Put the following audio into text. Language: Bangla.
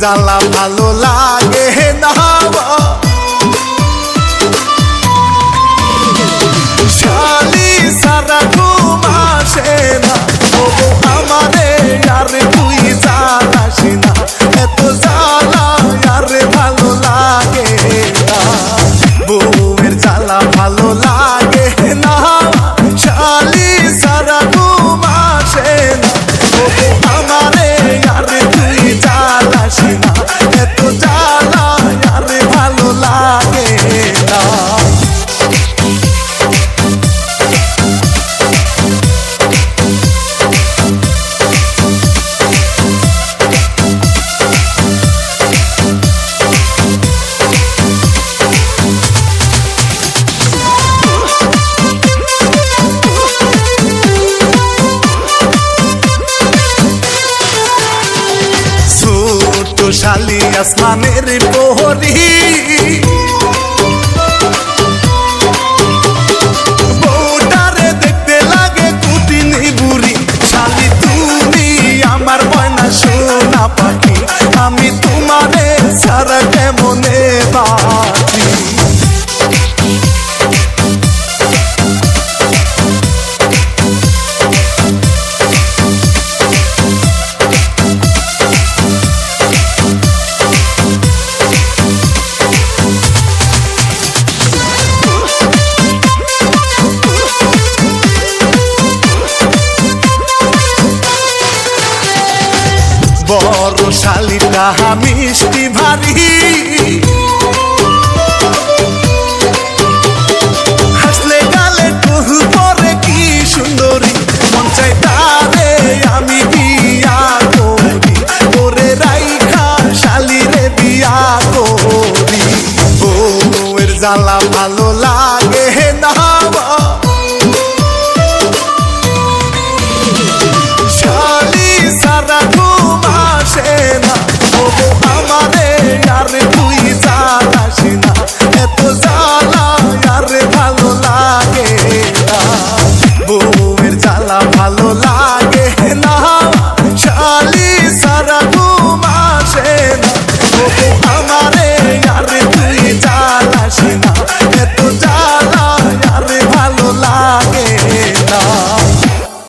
জ্বালা ভালো লাগে না শালি সারা ঘুম আসে না আমারে আর তুই জ্বালাস না এত জ্বালা আর ভালো লাগে না বউয়ের জ্বালা ভালো লাগে না শালি সারা ঘুম আসে না আমারে আর তুই জ্বালাস না এত জ্বালা আর ভালো লাগে না শালি আসমানের প্রহরী বউটারে দেখতে লাগে কুটিনি বুড়ি শালি তুমি আমার ময়না সোনা পাখি আমি তোমারে সারা কেমনে বাঁচি বড় শালিটা আমি